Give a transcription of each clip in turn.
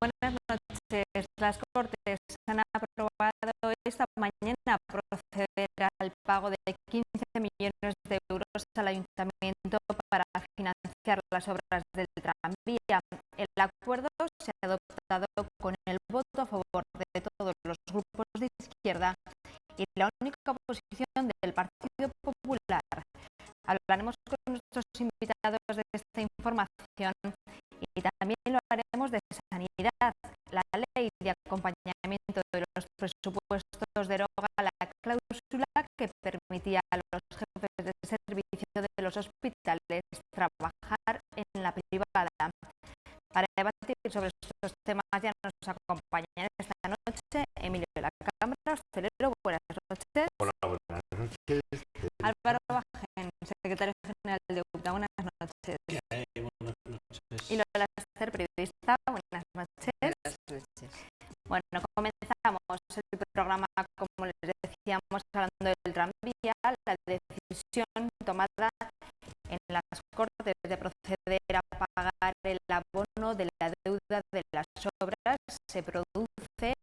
Buenas noches. Las Cortes han aprobado esta mañana proceder al pago de 15 millones de euros al Ayuntamiento para financiar las obras del tranvía. El acuerdo se ha adoptado con el voto a favor de todos los grupos de izquierda y la única oposición del Partido Popular. Hablaremos con nuestros invitados de esta información y también lo haremos de sanidad. La ley de acompañamiento de los presupuestos deroga la cláusula que permitía a los jefes de servicio de los hospitales trabajar en la privada. Para debatir sobre estos temas ya nos acompañan esta noche Emilio de la Cámara, hostelero. Buenas noches. Hola, buenas noches. Álvaro Bajen, secretario general de UPTA. Buenas noches. Buenas noches. Y Lola Ester, periodista. Buenas noches. Buenas noches. Bueno, comenzamos el programa, como les decíamos, hablando del tranvía. La decisión tomada en las Cortes de proceder a pagar el abono de la deuda de las obras se produce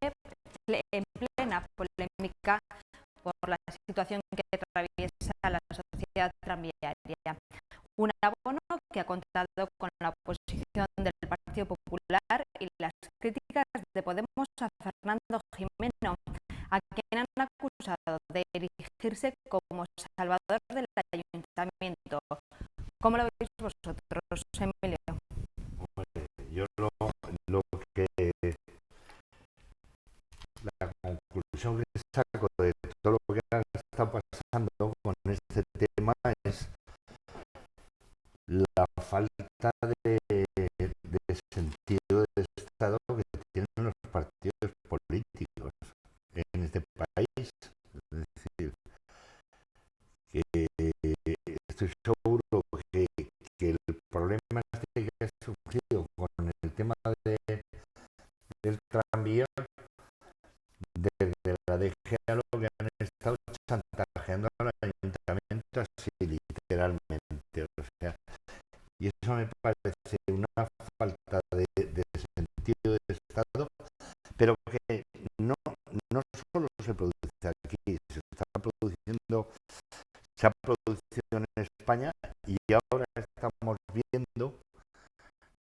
en plena polémica por la situación que atraviesa la sociedad tranviaria. Un abono que ha contado con la oposición del Partido Popular y las críticas de Podemos a Fernando Jimeno, a quien han acusado de erigirse como salvador del ayuntamiento. ¿Cómo lo veis vosotros, Emilio? Yo lo que la conclusión que saco de todo lo que está pasando con este tema es la falta de sentido de Estado que tienen los partidos políticos en este país. Es decir, que estoy seguro que el problema que ha surgido con el tema del tranvía, desde la DGA lo que han estado chantajeando al ayuntamiento así literalmente. O sea, y eso me parece una falta de sentido de Estado, pero que no solo se produce aquí, se ha producido en España y ahora estamos viendo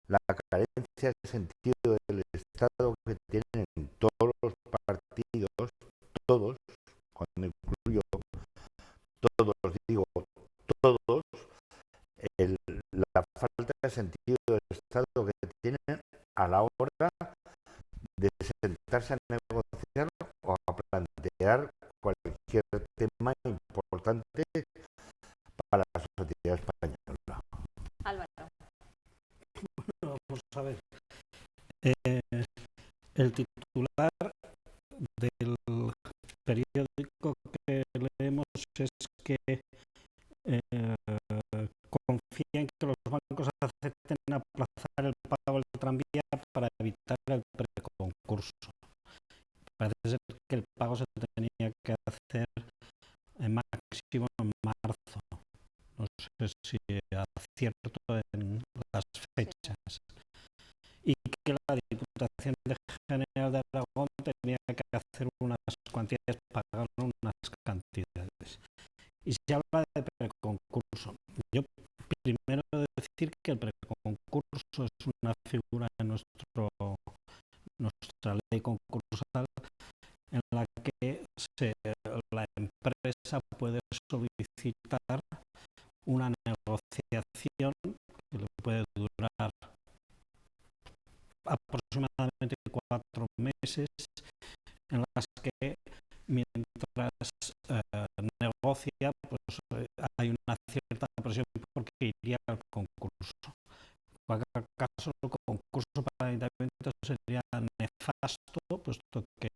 la carencia de sentido del Estado que tienen todos los partidos, todos, cuando incluyo todos, digo todos, la falta de sentido del Estado que tienen a la hora de sentarse a negociar o a plantear cualquier tema importante para la sociedad española. Álvaro. Bueno, vamos a ver. El titular del periódico que leemos es que confía en que los bancos acepten aplazar el pago del tranvía para evitar el preconcurso. Parece ser que el pago se tenía que hacer máximo en marzo. No sé si acierto en las fechas. Y que la Diputación General de Aragón tenía que hacer unas cuantías, pagar unas cantidades. Y se habla de preconcurso. Yo primero he de decir que el preconcurso es una figura de nuestra ley concursal en la que la empresa puede solicitar una negociación que le puede durar aproximadamente 4 meses, en las que mientras negocia, pues hay una cierta presión porque iría al concurso. En cualquier caso, el concurso para el ayuntamiento sería nefasto, puesto que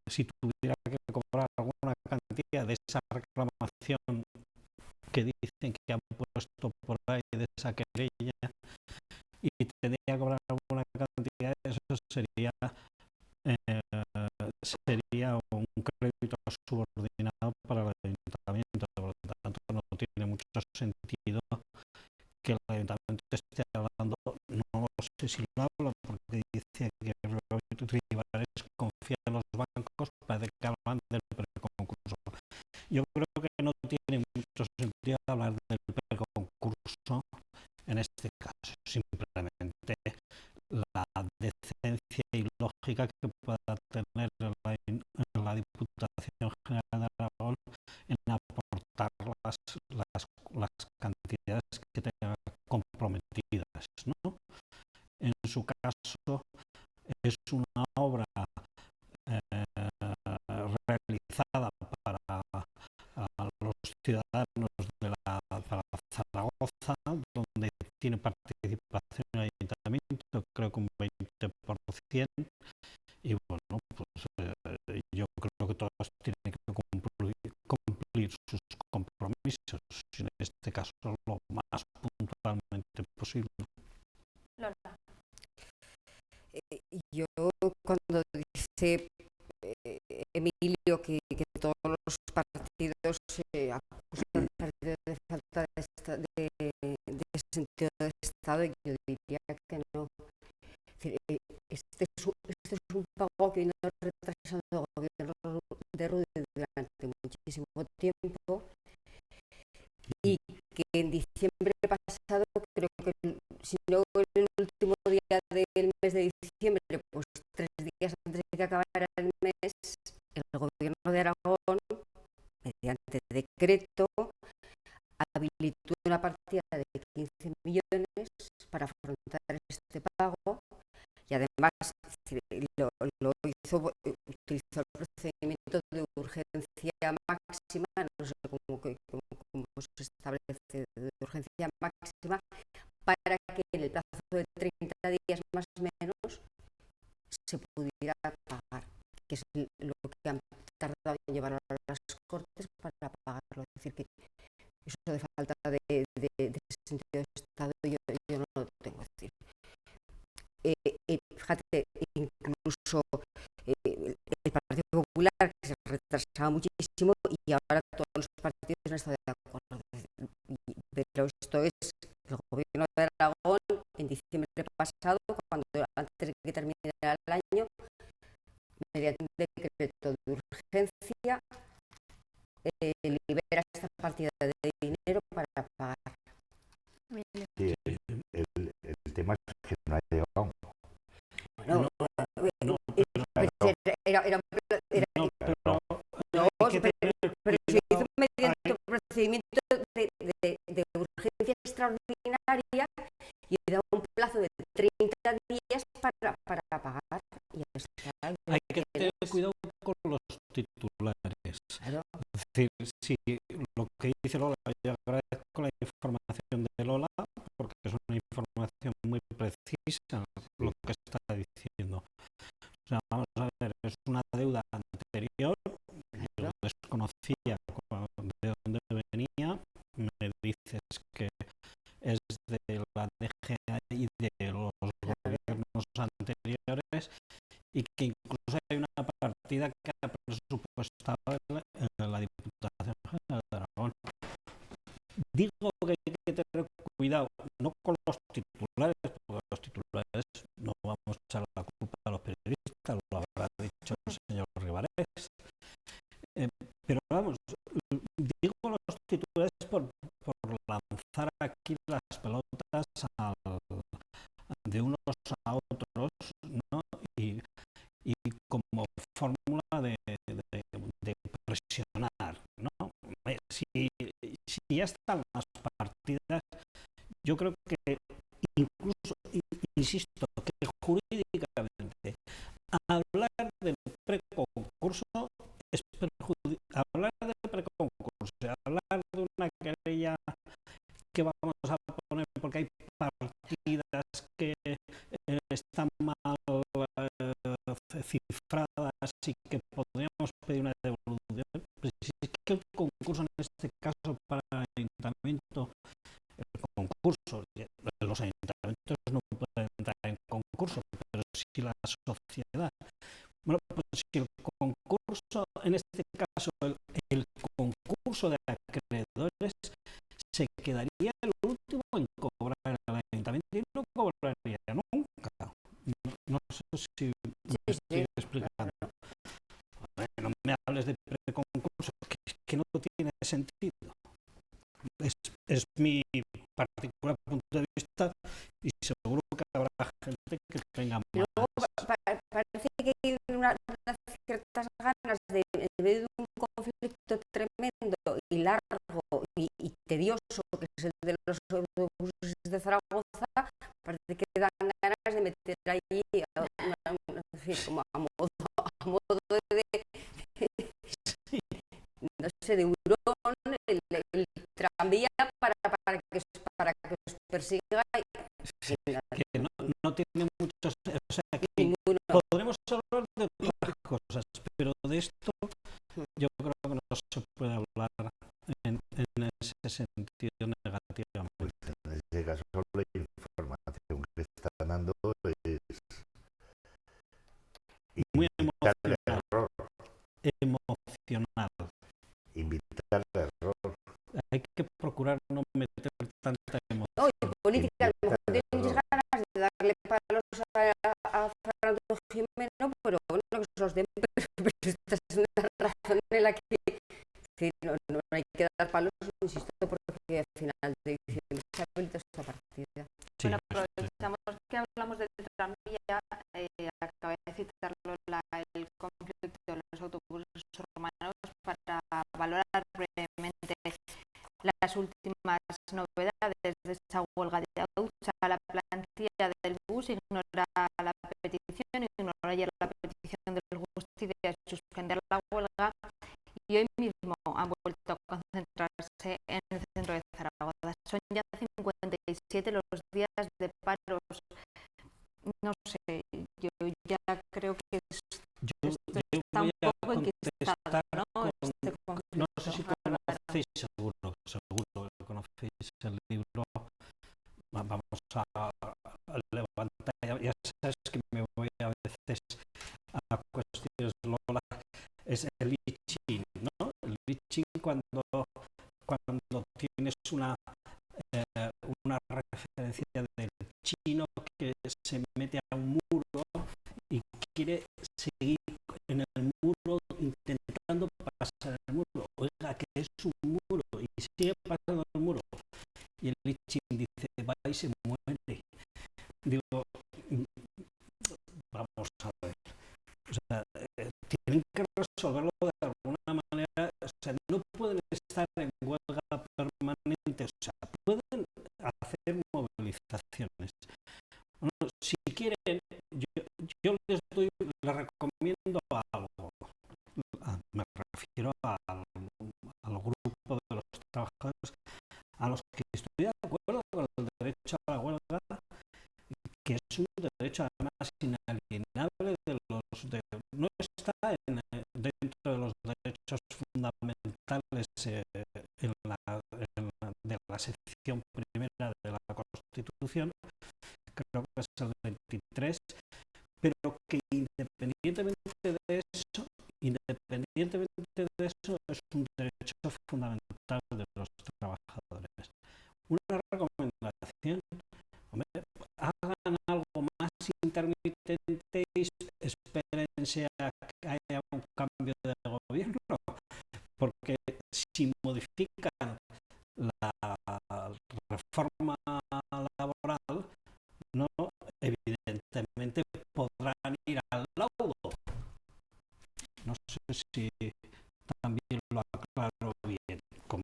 si tuviera que cobrar alguna cantidad de esa reclamación que dicen que han puesto por ahí, de esa querella, y tendría que cobrar alguna cantidad, eso sería un crédito subordinado para el ayuntamiento. Por lo tanto, no tiene mucho sentido que el ayuntamiento esté hablando, no sé si lo habla porque tiene mucho sentido hablar del preconcurso en este caso. Simplemente la decencia y lógica que pueda tener la Diputación General de Aragón en aportar las cantidades que tenga comprometidas, ¿no? En su caso es una obra realizada para los ciudadanos de para Zaragoza, donde tiene participación el ayuntamiento, creo que un 20%, y bueno, pues yo creo que todos tienen que cumplir sus compromisos, en este caso lo más puntualmente posible. Lola. Yo, cuando dice Emilio que todos los partidos acusan al partido de falta de sentido de Estado, yo diría que no. Este es un pago que viene retrasando el gobierno de Ruiz durante muchísimo tiempo, y que en diciembre pasado, creo que si no el último día del mes de diciembre, pues 3 días antes de que acabara el mes, el gobierno de Aragón, mediante decreto, habilitó una partida de 15 millones para afrontar este pago, y además utilizó el procedimiento de urgencia máxima, no sé cómo se establece, de urgencia máxima, para que en el plazo de 30 días más o menos se pudiera pagar, que es lo que han tardado en llevar a las Cortes para pagarlo. Es decir, que eso de falta de sentido de Estado yo no lo tengo. Es decir, fíjate, incluso el Partido Popular, que se retrasaba muchísimo, y ahora todos los partidos han estado de acuerdo. Pero esto es el gobierno de Aragón en diciembre pasado, antes de que terminara el año, mediante un decreto de urgencia, libera esta partida de dinero para pagar. Sí, el tema es que no ha llegado. Pero se hizo mediante un procedimiento de urgencia extraordinaria y da un plazo de 30 días para pagar. Y hay que tener cuidado con los titulares. Claro. Es decir, si lo que dice Lola, yo agradezco la información de Lola, porque es una información muy precisa lo que está diciendo. O sea, vamos a ver, es una deuda anterior, yo lo desconocía de dónde venía, me dices que es de la DGA y de los gobiernos anteriores, y que incluso hay una partida que ha presupuestado en la Diputación General de Aragón. Digo que hay que tener cuidado, no con los titulares, porque los titulares no vamos a echar la culpa a los periodistas, lo habrá dicho el señor Ribarés. Pero vamos, digo los titulares por lanzar aquí las pelotas de unos a otros, ¿no? Y como fórmula de presionar, ¿no? Si ya están las partidas, yo creo que incluso, insisto, que jurídicamente hablar del preconcurso es hablar del preconcurso, hablar de una querella que vamos a poner porque hay partidas que están mal cifradas y que podríamos pedir una devolución. Pues es que el concurso en este caso para el ayuntamiento, el concurso, los ayuntamientos no pueden entrar en concurso, pero sí la sociedad. Bueno, pues si el concurso, en este caso el concurso de acreedores, se quedaría el último en cobrar el ayuntamiento y no cobraría nunca. No sé si me estoy explicando. No me hables de preconcurso, que no tiene sentido. Es mi particular punto de vista y seguro que habrá gente que tenga Y luego más. parece que hay unas ciertas ganas de, en medio de un conflicto tremendo y largo y tedioso, que es el de los autobuses de Zaragoza, parece que dan ganas de meter allí en fin, como a modo de, no sé, de hurón, el tranvía para que os persiga. Sí, que no tiene muchos. O sea, que Ninguno. podremos hablar de otras cosas, pero de esto yo creo que no se puede hablar en ese sentido negativamente. En ese caso, la información que están dando es Muy invitar al emocional. error. Emocional. Invitar al error. Hay que procurar no meter tanta emoción. No, y política, a lo mejor tiene muchas ganas de darle palos a Fernando Jimeno, pero bueno, que se los den, pero esta es una razón en la que no hay que dar palos, insisto, porque al final de diciembre se habilita esta partida. Sí, bueno, aprovechamos que hablamos del tranvía, acabé de citarlo el conflicto de los autobuses romanos para valorar brevemente las últimas novedades de esa huelga de Aucha. La plantilla del bus ignora la petición, ignora ya la petición del Gusti de suspender la huelga y hoy mismo han vuelto a concentrarse en el centro de Zaragoza. Son ya 57 los días de paros. No sé, yo ya creo que esto está un poco enquistado, ¿no? No sé si conocéis, seguro que conocéis el libro. Vamos a levantar, ya sabes que me voy a veces a cuestiones Lola, es el I Ching, ¿no? El I Ching cuando tienes una referencia del chino que se mete a un muro y quiere seguir en el muro intentando pasar el muro. Oiga, que es un muro y sigue pasando el muro. Y el I Ching dice, va y se muere. Digo, vamos a ver. O sea, tienen que resolverlo de alguna manera. O sea, no pueden estar en huelga permanente. O sea, pueden hacer movilizaciones. Bueno, si quieren, yo les recomiendo algo. Me refiero al grupo de los trabajadores a los que estoy de acuerdo con el derecho a la huelga, que es un derecho además inalienable no está dentro de los derechos fundamentales de la sección primera de la Constitución, creo que es el 23, pero que independientemente de eso es un derecho fundamental de los trabajadores. Una recomendación, hombre, hagan algo más intermitente y espérense a que haya un cambio de gobierno, porque si modifican la reforma laboral, no, evidentemente podrán ir al laudo. No sé si también lo aclaro bien, como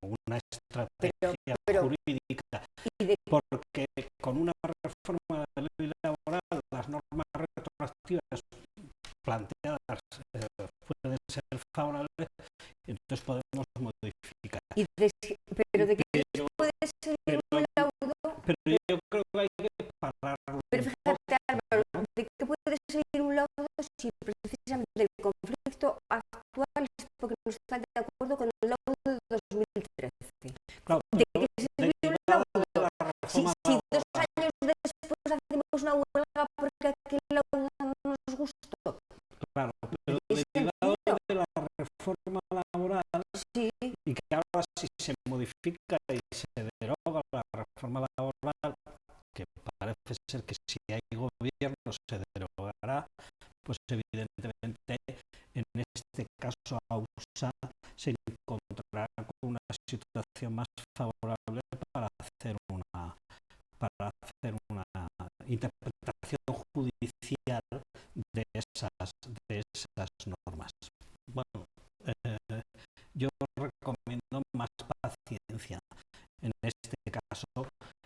una estrategia jurídica, porque con una reforma de la ley laboral las normas retroactivas planteadas pueden ser favorables, entonces podemos modificar. ¿Pero de qué puede ser un laudo? Pero yo creo que hay que pararlo. Pero fíjate, Álvaro, ¿de qué puede ser un laudo si precisamente el conflicto actual es porque no están de acuerdo con el laudo de 2013? Claro, ¿De qué sirve un laudo? Si 2 años después hacemos una huelga porque aquel laudo no nos gustó. Claro, pero derivado de la reforma laboral, sí, y que ahora si se modifica y se deroga la reforma laboral, que parece ser que si hay gobierno se derogará, pues evidentemente en este caso AUSA se encontrará con una situación más favorable para hacer una interpretación judicial de esas normas. Bueno, yo recomiendo más paciencia en este caso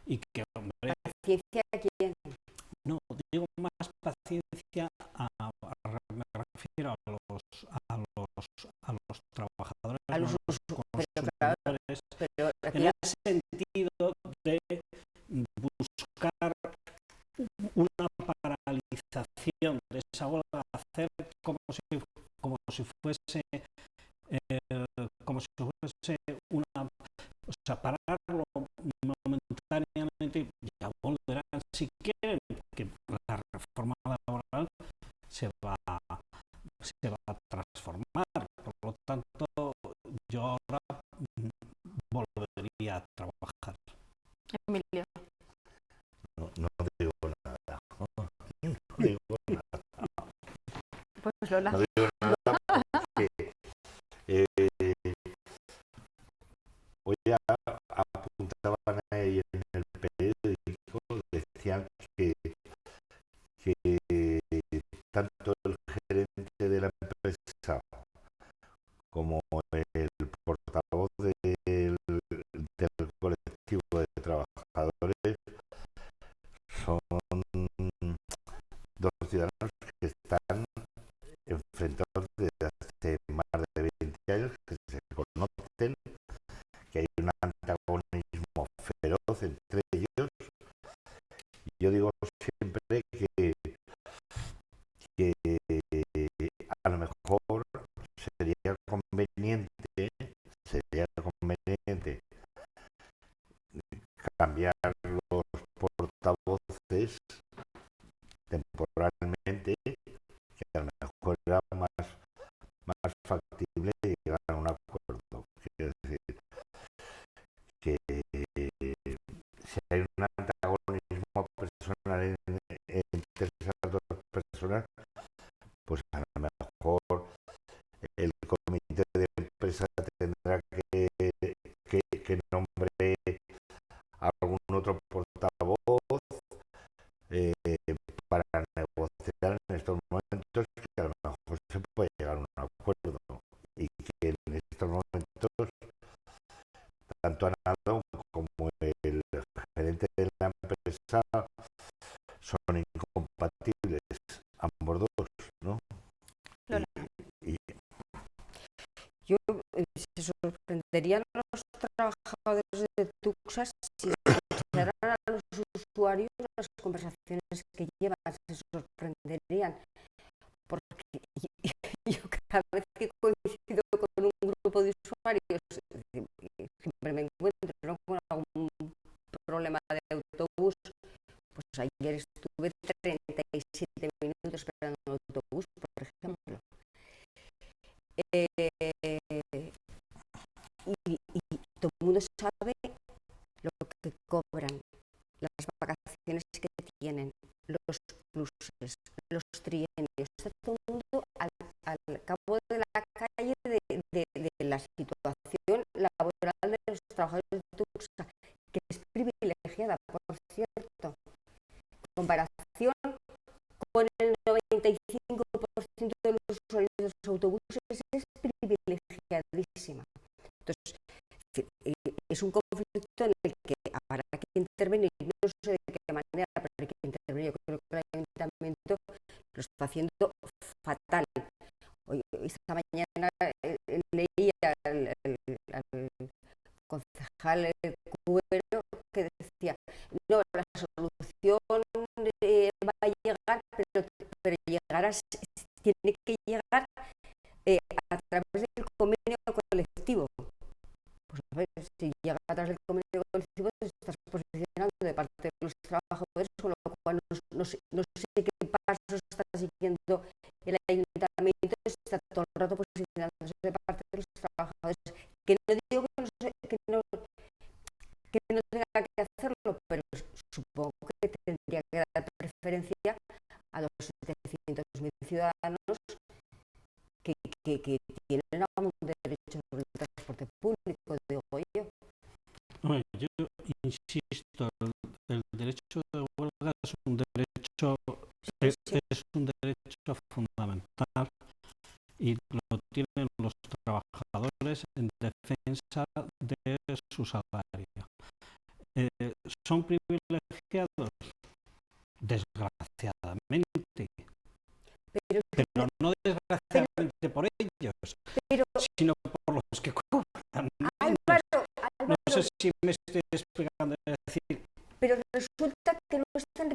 y que, hombre, ¿Paciencia a quién? no, digo más paciencia me refiero a los trabajadores, A los consumidores, claro, pero en el sentido de buscar una paralización de esa huelga, hacer como si fuese una, o sea, pararlo momentáneamente y ya volverán si quieren, que la reforma laboral se va a transformar. Por lo tanto, yo ahora volvería a trabajar. Emilio. No digo nada. No digo nada. Pues Lola. No digo nada porque hoy apuntaban ahí en el periódico, decían que tanto el gerente de la empresa como el portavoz del colectivo de trabajadores son dos ciudadanos que están enfrentados desde hace más de 20 años, que se conocen, que hay un antagonismo feroz entre ellos. Yo digo siempre que a lo mejor sería conveniente cambiar los portavoces temporalmente, que a lo mejor era más factible llegar a un acuerdo. Quiero decir que si hay un antagonismo personal entre esas dos personas, pues a lo mejor el comité de empresa tendrá que nombre a algún otro portavoz para negociar en estos momentos, que a lo mejor se puede llegar a un acuerdo, y que en estos momentos tanto Anado como el gerente de la empresa son incompatibles, ambos dos, ¿no? Lola. Y yo se sorprenderían los trabajadores de Tuxas si escucharan a los usuarios las conversaciones que llevan, se sorprenderían, porque yo cada vez que coincido con un grupo de usuarios siempre me encuentro, ¿no?, con algún problema de autobús. Pues ayer estuve 37 minutos esperando un autobús, por ejemplo. Y todo el mundo sabe lo que cobran, las vacaciones que tienen, los pluses, los trienios. Está todo el mundo al cabo de la calle de la situación laboral de los trabajadores de Tuxa, que es privilegiada, por cierto, en comparación con el 95% de los usuarios de los autobuses, es privilegiadísima. Entonces, es un conflicto en el que habrá que intervenir, no sé de qué manera, pero hay que intervenir. Yo creo que el ayuntamiento lo está haciendo fatal. Hoy, esta mañana leía al concejal Cubero que decía: no, la solución va a llegar, pero tiene que llegar a través del convenio colectivo. Pues a ver, si llega a través del convenio colectivo, te estás posicionando de parte de los trabajadores, con lo cual no sé qué pasos está siguiendo el ayuntamiento, está todo el rato posicionándose de parte de los trabajadores. Que no digo que no tenga que hacerlo, pero supongo que tendría que dar preferencia a los 700.000 ciudadanos que tienen aún derecho sobre el transporte público. Digo, oye, Bueno, yo insisto, el derecho de huelga es un derecho fundamental y lo tienen los trabajadores en defensa de su salario. ¿Son privilegiados? Desgraciadamente, pero no desgraciadamente por ellos, sino por los que cobran menos. No sé si me estoy explicando. Es decir, pero resulta que no están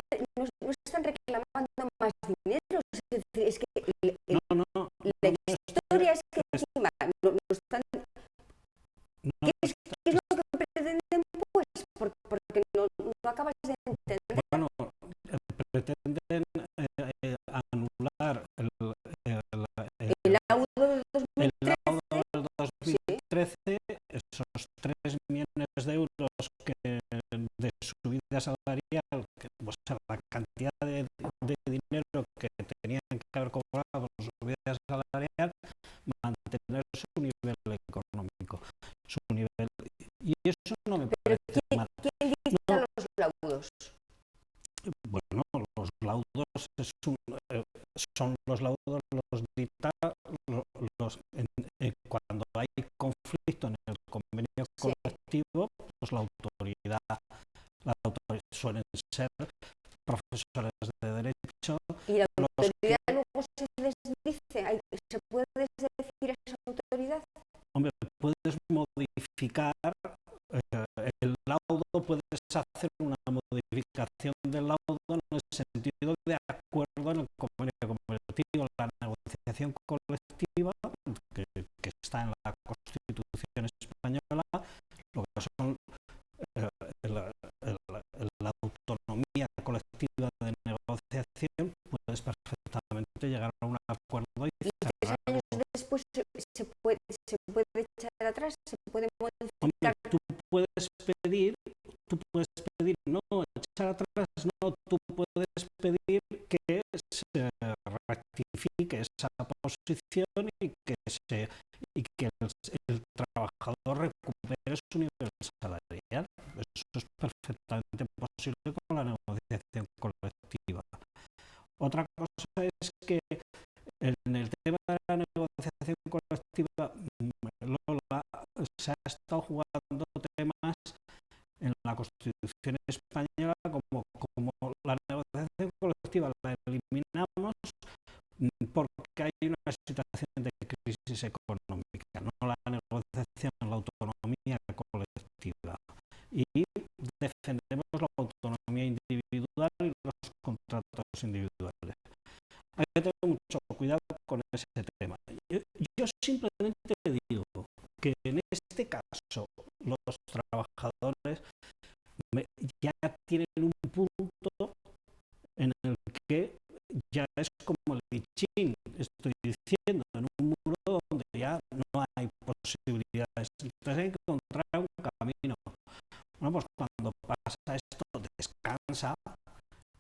reclamando más dinero. Es decir, es que la historia es que encima no están. ¿Qué es lo que pretenden, pues? Porque no acabas de entender. Bueno, pretenden anular el laudo del 2013, esos 3 millones de euros de subida salarial, o sea, la cantidad de dinero que tenían que haber cobrado por subida salarial, mantener su nivel económico, su nivel, y eso no me parece mal. ¿Quién dicta los laudos? Bueno, los laudos son los laudos, los dicta cuando hay conflicto en el convenio colectivo, pues la autoridad suelen ser profesores de derecho. Y la autoridad luego se desdice. ¿Se puede desdecir a esa autoridad? Hombre, puedes modificar el laudo, puedes hacer una modificación del laudo en el sentido de acuerdo en el convenio colectivo. La negociación colectiva que está en la Constitución española, lo que son la autonomía colectiva de negociación, puedes perfectamente llegar a un acuerdo y 3 años después se puede echar atrás, se puede modificar. Hombre, tú puedes pedir, no, echar atrás no, tú puedes pedir que se rectifique esa posición y que el trabajador recupere su nivel salarial. Eso es perfectamente posible con la negociación colectiva. Otra cosa es que en el tema de la negociación colectiva, Lola, se ha estado jugando temas en la Constitución española como la negociación colectiva la eliminamos porque hay una situación de crisis económica, no la negociación, la autonomía colectiva. Y defendemos la autonomía individual y los contratos individuales. Hay que tener mucho cuidado con ese tema. Yo simplemente digo que en este caso los trabajadores ya tienen un punto en el que ya es como el lichín, estoy diciendo, en un muro donde ya no hay posibilidades. Entonces hay que encontrar un camino. Bueno, pues cuando pasa esto, descansa,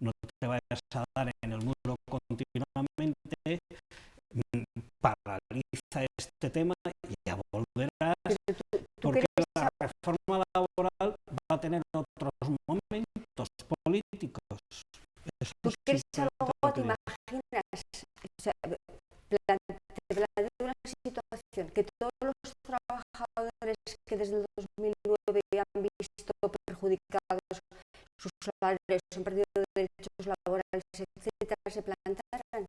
no te vayas a dar en el muro continuamente, paraliza este tema y ya volverás, porque la reforma laboral va a tener otros momentos políticos. ¿Tú quieres algo? ¿Te imaginas? O sea, te planteo una situación que todos los trabajadores que desde el 2009 han visto perjudicados sus salarios, han perdido derechos laborales, etcétera, se plantaran.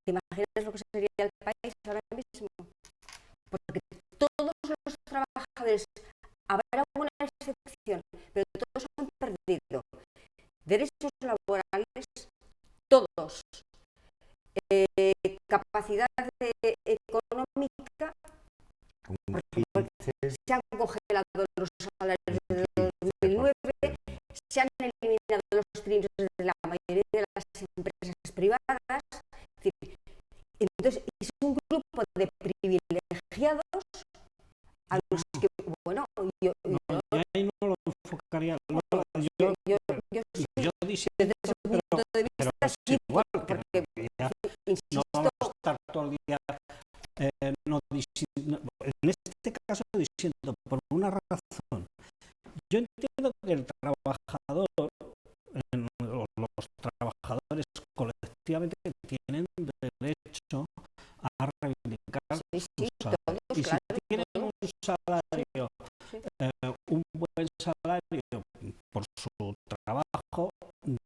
¿Te imaginas lo que sería el país ahora mismo? Porque todos los trabajadores, habrá una excepción, pero todos han perdido derechos laborales, todos, capacidad económica, porque se han congelado los salarios de 2009, se han eliminado los trinos de la mayoría de las empresas privadas. Entonces, es un grupo de privilegiados a los que, bueno, yo ahí no lo enfocaría. Yo desde ese punto de vista sí, igual, porque insisto, no vamos a estar todo el día en este caso diciendo por una razón yo entiendo que el trabajador, o los trabajadores colectivamente tienen derecho a reivindicar Sí, su sí, salario. todos, Y si claro, tienen todos. un salario, Sí. un buen salario por su trabajo,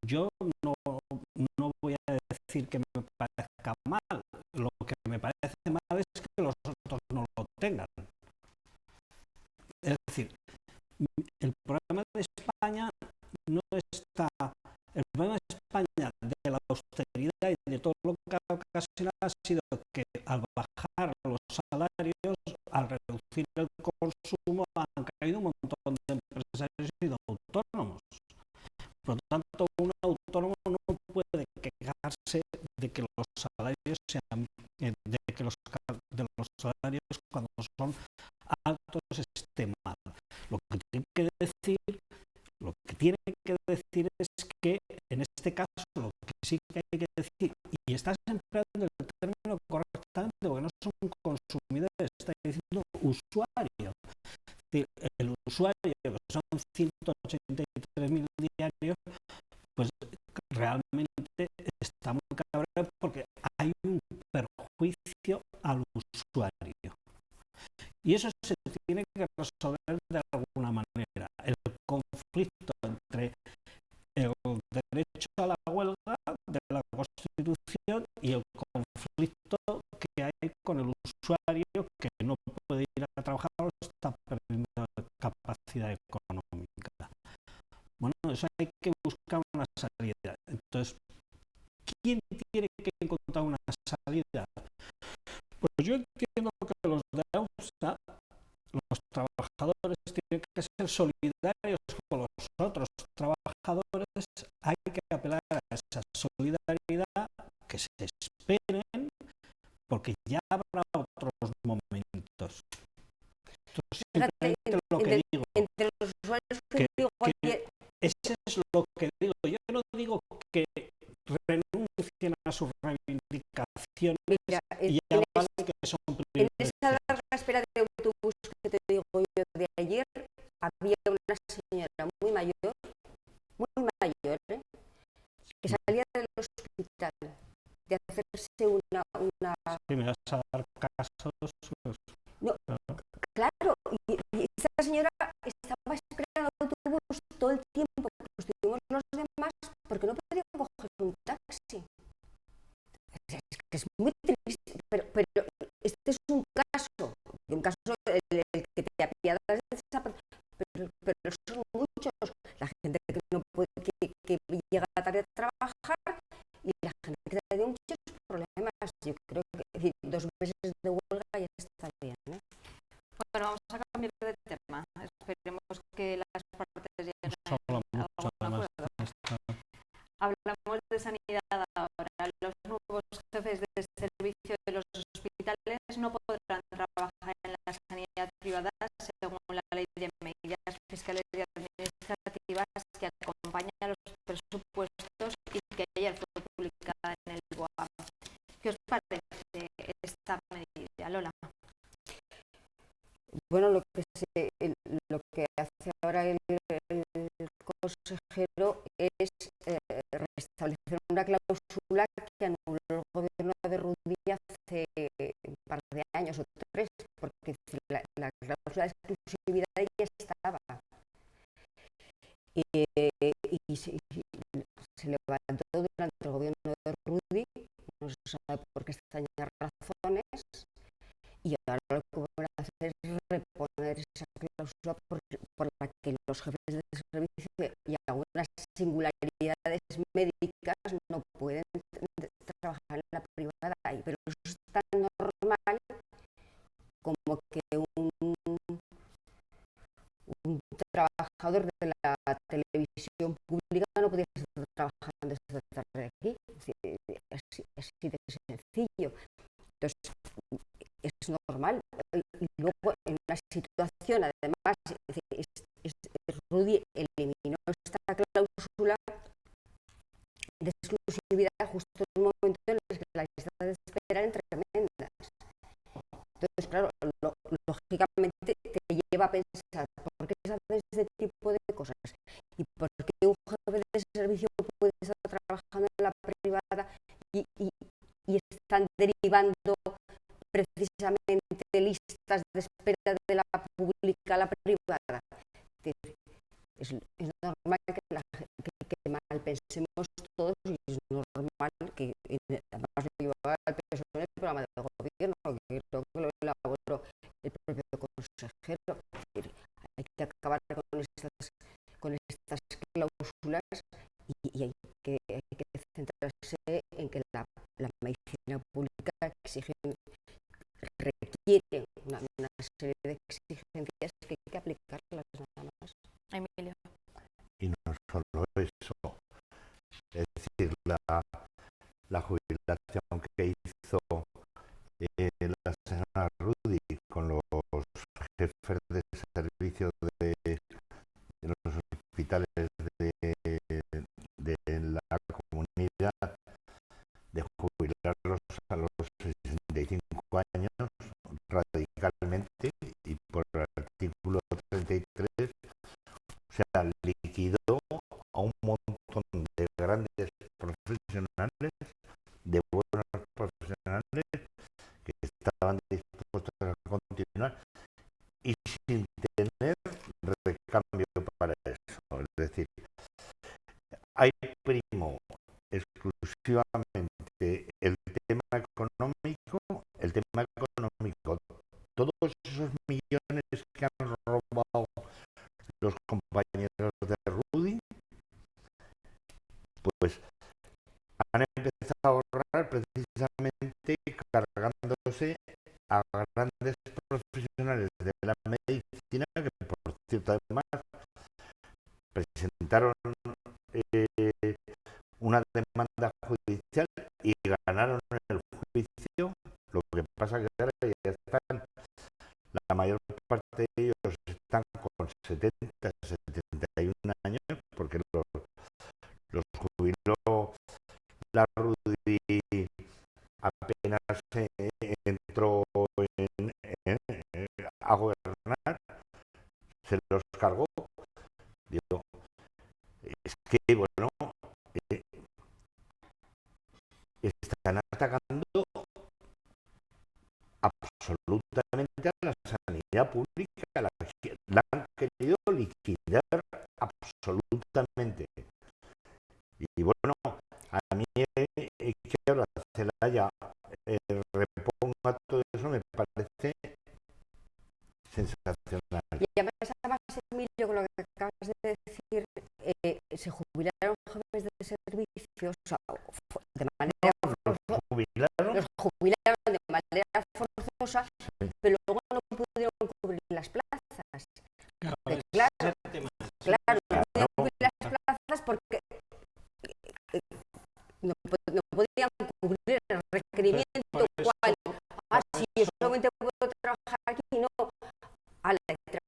yo no voy a decir que me parezca mal. Lo que me parece mal es que los otros no lo tengan. Es decir, el problema de España no está. El problema de España de la austeridad y de todo lo que ha ocasionado ha sido que al bajar los salarios, al reducir el consumo, han caído un montón de empresarios y de autónomos. Por lo tanto, un autónomo no puede quejarse de que los salarios sean, de los salarios cuando son altos estén mal. Lo que tiene que decir es que en este caso lo que sí que hay que decir, y estás empleando el término correctamente porque no son consumidores, está diciendo usuario. Es decir, el usuario, que son 183.000 diarios, pues realmente está muy cabreado porque hay un perjuicio al usuario. Y eso se tiene que resolver de alguna manera. El conflicto entre el derecho a la huelga de la Constitución y el conflicto que hay con el usuario que no puede ir a trabajar o está perdiendo capacidad económica. Bueno, eso hay que buscar una salida. Entonces, ¿quién tiene que encontrar una salida? Pues yo entiendo que los de AUSA, los trabajadores, tienen que ser solidarios con los otros trabajadores. Hay que apelar a esa solidaridad, que se esperen, porque ya habrá otros momentos. Entonces, simplemente lo que digo, Entre los usuarios que digo que ese es lo que digo. Yo no digo que renuncien a sus reivindicaciones y avalen que son en privilegios. esa larga espera de autobús que te digo yo de ayer, había una señora muy mayor, que salía del hospital de hacerse una... Si me vas a dar casos, pues, No, claro, y esta señora estaba esperando el autobús todo el tiempo que estuvimos los demás porque no podía coger un taxi. Es que es muy triste, pero este es un caso el que te apiadas de esa persona, pero son muchos. La gente que no puede, que llega tarde a trabajar y la gente que tiene muchos problemas. Yo creo que 2 meses de huelga ya está bien, ¿eh? Bueno, vamos a cambiar de tema. Esperemos que las partes lleguen a algún acuerdo. Hablamos de sanidad ahora. Los nuevos jefes de servicio de los hospitales no podrán trabajar en la sanidad privada según la ley de medidas fiscales y administrativas que acompaña a los presupuestos y que ayer fue publicada en el BOA. ¿Qué os parece esta medida, Lola? Bueno, lo que hace ahora el consejero es restablecer una cláusula que anuló el gobierno de Rudy hace un par de años o 3, porque la cláusula de exclusividad ya estaba. Y se levantó durante el gobierno de Rudy, no se sabe por qué extrañas razones, y ahora lo que van a hacer es reponer esa cláusula por la que los jefes de servicio y algunas singularidades médicas no pueden trabajar en la privada. Pero eso es tan normal como que un trabajador de la televisión pública no podía estar trabajando esta tarde aquí. Así de sencillo. Entonces, es normal. Y luego, en una situación, además, Rudy eliminó esta cláusula de exclusividad justo en un momento en el que las listas de espera eran tremendas. Entonces, claro, lógicamente te lleva a pensar, ¿por qué se hacen este tipo de cosas. ¿Y por qué un jefe de servicio puede estar trabajando en la privada y están derivando precisamente listas de espera de la pública a la privada? Es normal que mal pensemos todos, y es normal que además lo llevaba el PSOE en el programa de gobierno, que creo que lo elaboró el propio consejero. Es decir, hay que acabar con estas cláusulas y hay que centrarse en que la medicina pública requiere una serie de exigencias que hay que aplicarlas nada más. Emilio. Y no solo eso, es decir, la jubilación que hizo la señora Rudy con los jefes de servicio de los hospitales de la comunidad, de jubilarlos a los 65 años radicalmente, y por el artículo 33, o sea, liquidó a un montón de grandes profesionales, de buenos profesionales, que estaban dispuestos a continuar y sin tener recambio para eso. Es decir, hay primo exclusivamente el tema económico, todos esos millones que han robado los compañeros de Rudy, pues han empezado a ahorrar precisamente cargándose a grandes profesionales de la medicina, que por cierto además presentaron una demanda judicial y ganaron el juicio. Lo que pasa que ahora ya están, la mayor parte de ellos están con 70, 71 años, porque los jubiló la Rudy apenas entró a gobernar, se los cargó. Digo, es que bueno, están atacando absolutamente a la sanidad pública, la han querido liquidar absolutamente. Y bueno, a mí que ahora Celaya reponga todo eso me parece sensacional. Y además, Emilio, con lo que acabas de decir, se jubilaron jefes de servicios, o sea, de manera los jubilaron de manera forzosa, pero luego no pudieron cubrir las plazas. Claro, no pudieron cubrir las plazas porque no podían cubrir el requerimiento. ¿Cuál? Sí, yo solamente puedo trabajar aquí, no.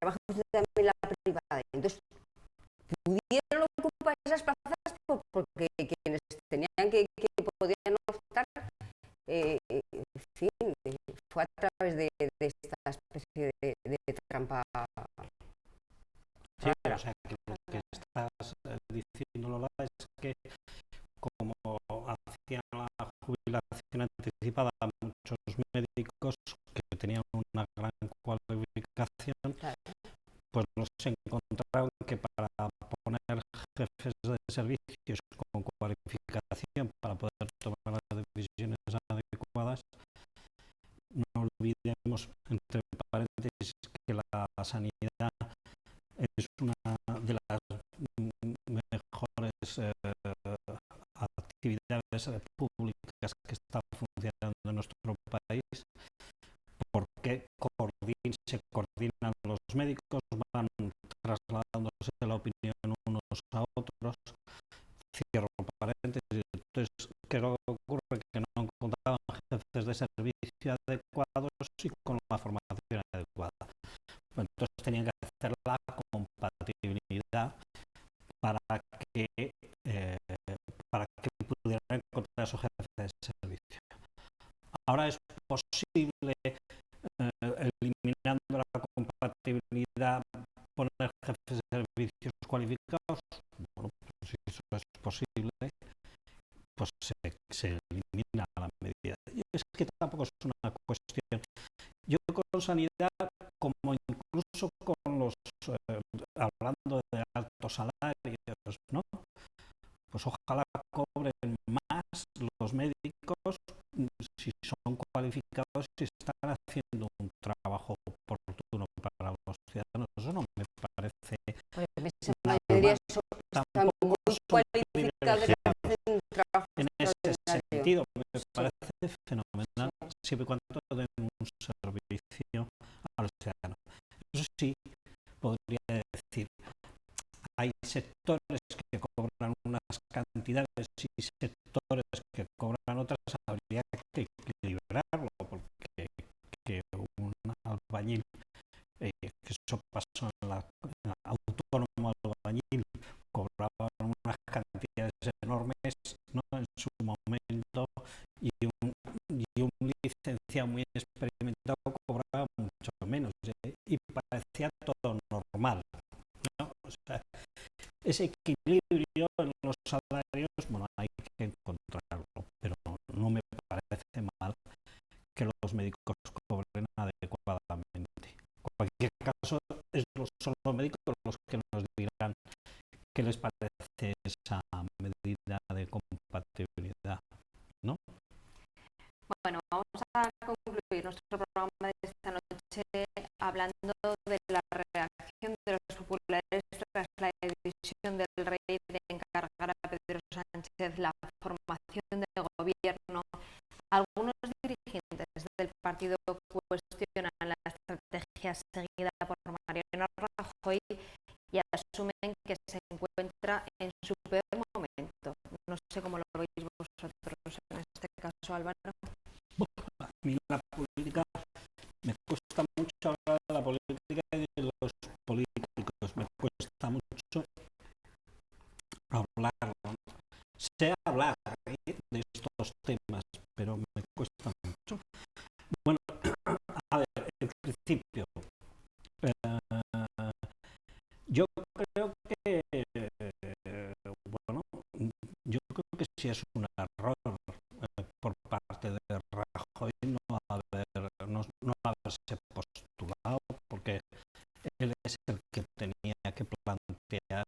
Trabajo también en la privada. Entonces, pudieron ocupar esas plazas porque quienes tenían que podían optar, en fin, fue a través de esta especie de trampa. Sí, o sea, que lo que estás diciendo, Lola, es que como hacían la jubilación anticipada a muchos médicos que tenían una gran cualificación, claro, pues nos encontraron que para poner jefes de servicios con cualificación para poder tomar las decisiones adecuadas, no olvidemos, entre paréntesis, que la sanidad es una de las mejores actividades públicas que está funcionando en nuestro país, porque se coordinan los médicos, van trasladándose la opinión unos a otros. Cierro paréntesis. Entonces, ¿qué es lo que ocurre? Que no encontraban jefes de servicio adecuados y con la formación adecuada. Entonces tenían que hacer la compatibilidad para que pudieran encontrar esos jefes de servicio. Ahora es posible, eliminando la compatibilidad, poner jefes de servicios cualificados, bueno, pues si eso es posible, pues se elimina la medida. Y es que tampoco es una cuestión. Yo con sanidad, como incluso con los, hablando de altos salarios, ¿no? Pues ojalá cobren más los médicos si son cualificados y están haciendo un trabajo oportuno para los ciudadanos. Eso no me parece la mayoría están muy cualificados Sí. y hacen trabajo en ese extraordinario. sentido, me parece fenomenal, siempre y cuando den un servicio a los ciudadanos. Eso sí, podría decir, hay sectores que cobran unas cantidades y sectores que cobran otras, habría que equilibrarlo, porque que un albañil, que eso pasó en la autónomo albañil, cobraba unas cantidades enormes, ¿no? En su momento, y un licenciado muy experimentado cobraba mucho menos, y parecía todo normal, ¿no? O sea, ese equilibrio en los salarios, bueno, hay que encontrarlo, pero no me parece mal que los médicos cobren adecuadamente. En cualquier caso, son los médicos los que nos dirán qué les parece esa medida de compatibilidad, ¿no? Bueno, vamos a concluir nuestro programa de esta noche hablando de la reacción de los populares tras la decisión del rey de encargar a Pedro Sánchez la formación de gobierno. Algunos dirigentes del partido cuestionan la estrategia seguida por Mariano Rajoy y asumen que se encuentra en su peor momento. No sé cómo lo veis vosotros en este caso, Álvaro. A mí la política me cuesta mucho hablar de la política y de los políticos, me cuesta mucho hablar, sé hablar de estos temas, pero me cuesta mucho. Bueno, a ver, en principio, yo creo que, bueno, yo creo que sí es un error por parte de Rajoy no haberse postulado, porque él es el que tenía que plantear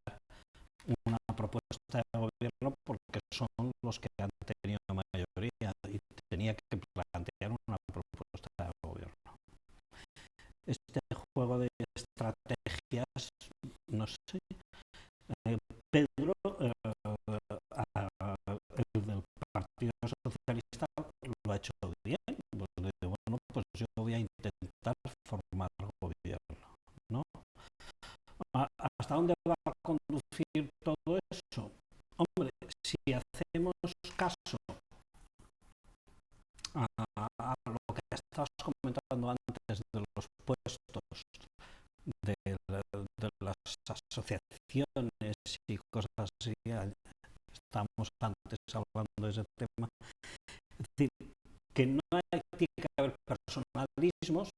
una propuesta de gobierno, porque son los que han tenido mayoría, y tenía que plantear una propuesta de gobierno. Este juego de estrategias, no sé, Pedro, el del Partido Socialista, lo ha hecho bien. Pues dice, bueno, pues yo voy a intentar formar gobierno, ¿no? ¿Hasta dónde va a conducir todo eso? Hombre, si hacemos caso a lo que estabas comentando antes de los puestos de las asociaciones y cosas así, estamos antes hablando de ese tema, es decir, que no tiene que haber personalismos,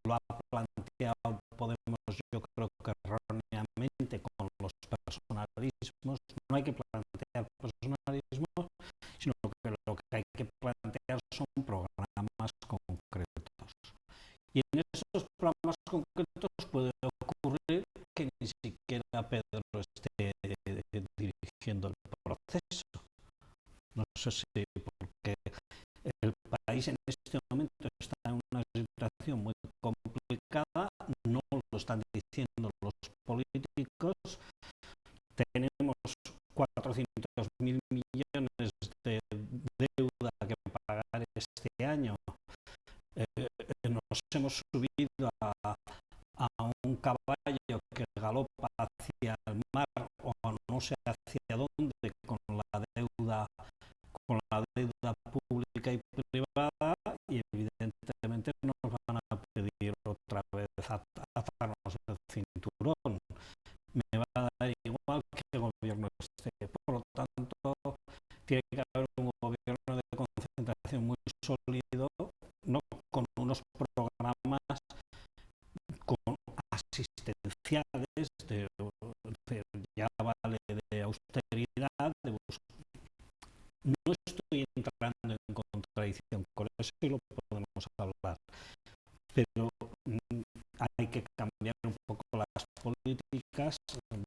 lo ha planteado Podemos, yo creo que erróneamente, con los personalismos. No hay que plantear personalismos, sino que lo que hay que plantear son programas concretos. Y en esos programas concretos puede ocurrir que ni siquiera Pedro esté dirigiendo el proceso. No sé si porque el país en este momento está en una situación muy complicada, no lo están diciendo los políticos, tenemos 400.000 millones de deuda que pagar este año, nos hemos subido a un caballo que galopa hacia el mar, o no sé hacia dónde, con la deuda pública y privada, y evidentemente nos van a pedir otra vez atarnos el cinturón. Me va a dar igual que gobierno esté. Por lo tanto, tiene que haber un gobierno de concentración muy sólido, ¿no? Con unos programas asistenciales de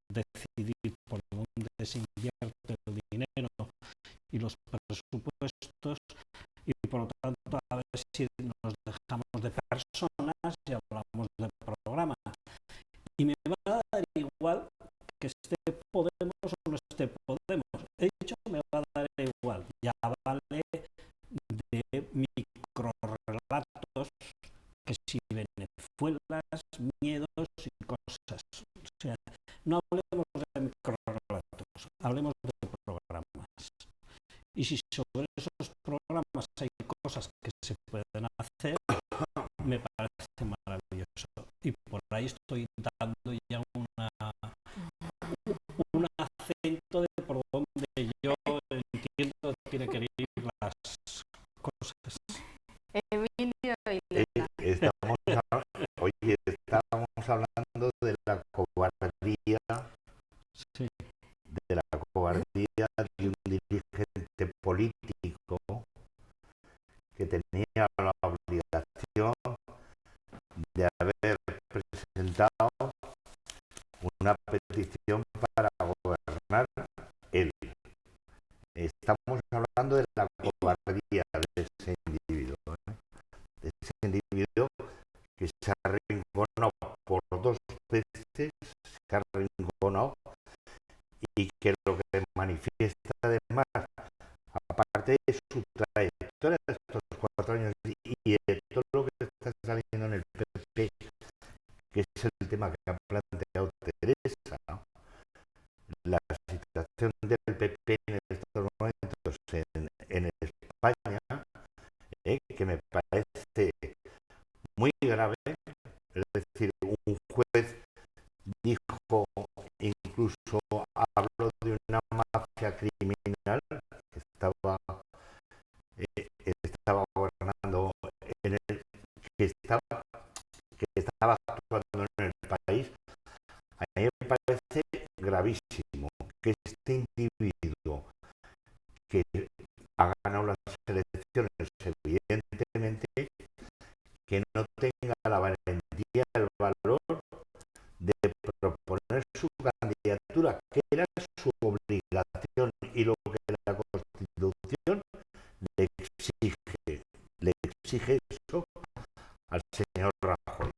decidir por dónde se invierte el dinero y los presupuestos, y por lo tanto a ver si nos dejamos de personas y hablamos de programas. Y me va a dar igual que esté Podemos o no esté Podemos. He dicho me va a dar igual. Ya vale de microrelatos que si Venezuelas, miedos y cosas. O sea, no hablemos de microrelatos, hablemos de programas. Y si sobre esos programas hay cosas que se pueden hacer, me parece maravilloso. Y por ahí estoy dando ya un acento de por donde yo entiendo que tiene que ir las cosas. Emilio y Lola. Estábamos hablando de la cobardía, Sí. de la cobardía de un dirigente político que tenía la obligación de haber presentado una petición para gobernar él. Estamos hablando de la cobardía de ese individuo, de ese individuo que se arrinconó por 2 veces, se arrinconó, y que lo que manifiesta además, aparte de su trayectoria de estos 4 años y de todo lo que está saliendo en el PP, que es el tema que ha planteado Teresa, ¿no? La situación del PP en estos momentos en España, que me parece muy grave. Es decir, un juez dijo, incluso habló de una mafia criminal que estaba gobernando que estaba actuando en el país. A mí me parece gravísimo que este individuo, que ha ganado las elecciones, evidentemente, que no tenga la valentía, el valor de proponer su candidatura, que era su obligación y lo que la Constitución le exige eso al señor Rajoy.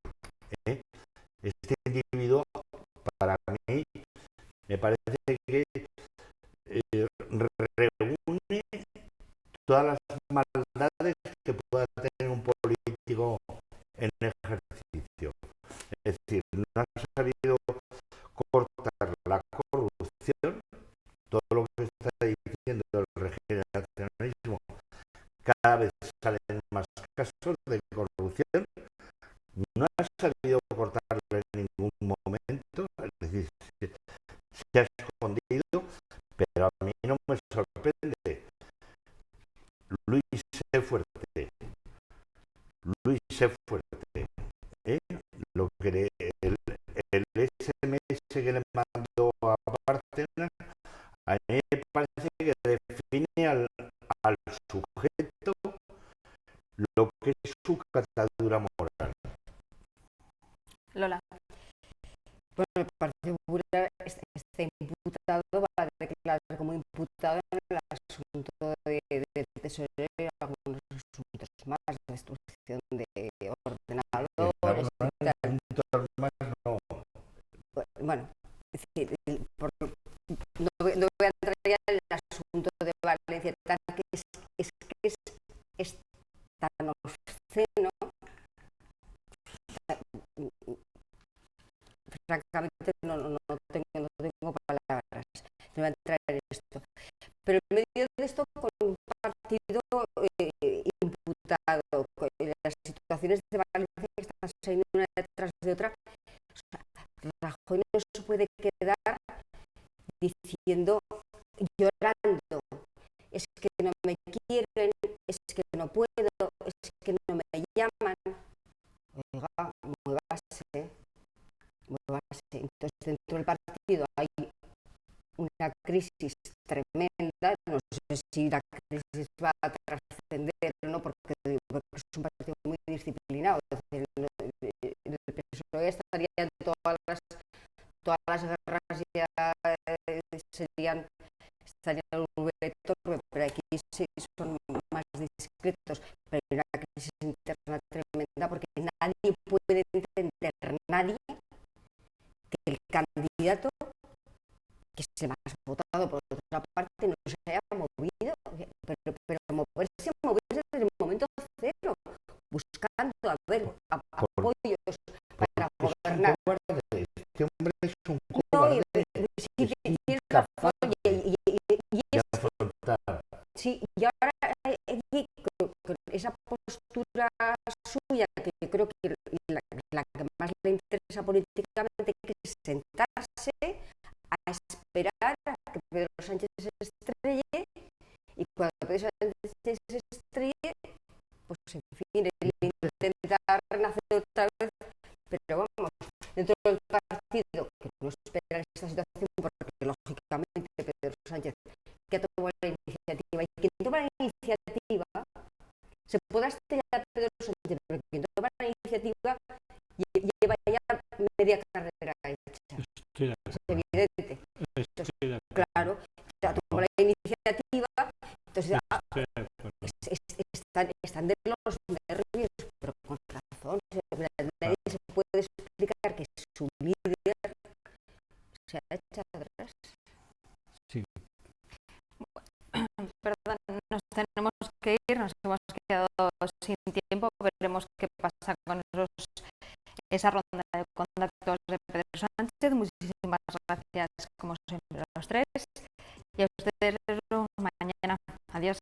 Este individuo, para mí, me parece que reúne todas las maldades que pueda tener un político en ejercicio. Es decir, no ha sabido cortar la corrupción, todo lo que está diciendo el regeneracionismo, cada vez salen más casos de corrupción, no ha sabido cortarlo en ningún momento, es decir, se ha escondido, pero a mí no me sorprende. Luis sé fuerte, lo que el SMS que le mandó a Bárcenas, a mí me parece que define al sujeto lo que es su catadura moral. Lola. Bueno, el Partido Popular está imputado, va a declarar como imputado en el asunto de tesorería y algunos asuntos más, destrucción de ordenadores y tal. No. Bueno, es decir, no voy a entrar ya en el asunto de Valencia, tan que es tan obsceno, francamente no tengo palabras, no voy a entrar en esto. Pero en medio de esto, con un partido imputado, con las situaciones de Valencia que están saliendo una detrás de otra, o sea, Rajoy no se puede quedar diciendo, llorando, es que no me quieren, es que no puedo, es que no me llaman. Oiga, muévase. Entonces, dentro del partido hay una crisis tremenda, no sé si la crisis va a trascender o no, porque es un partido muy disciplinado. Es decir, el PSOE estaría en todas las guerras estarían en un Torbe, pero aquí sí son más discretos. Pero hay una crisis interna tremenda porque nadie puede entender, nadie, que el candidato que es el más votado por otra parte no se haya movido, pero moverse desde el momento cero, buscando a ver apoyos para gobernar. Este hombre es un No, cobarde. sí, tienes razón, sí, y ahora con esa postura suya, que yo creo que la que más le interesa políticamente, que es sentarse a esperar a que Pedro Sánchez se estrelle, y cuando Pedro Sánchez se estrelle, pues en fin, él intenta renacer otra vez, pero vamos, dentro del partido, que no espera esta situación, porque lógicamente Pedro Sánchez, que ha tomado la iniciativa, y quien toma la iniciativa, se podrá estrellar a Pedro Sánchez, pero quien toma la iniciativa lleva ya media carrera hecha. Es evidente. Entonces, claro, toma la iniciativa, entonces están de los nervios, pero con razón. Nadie se puede explicar que su líder se ha echado atrás. Sí. Perdón, nos tenemos que ir, nos hemos quedado sin tiempo, veremos qué pasa con esa ronda de contactos de Pedro Sánchez. Muchísimas gracias, como siempre, a los tres, y a ustedes mañana. Adiós.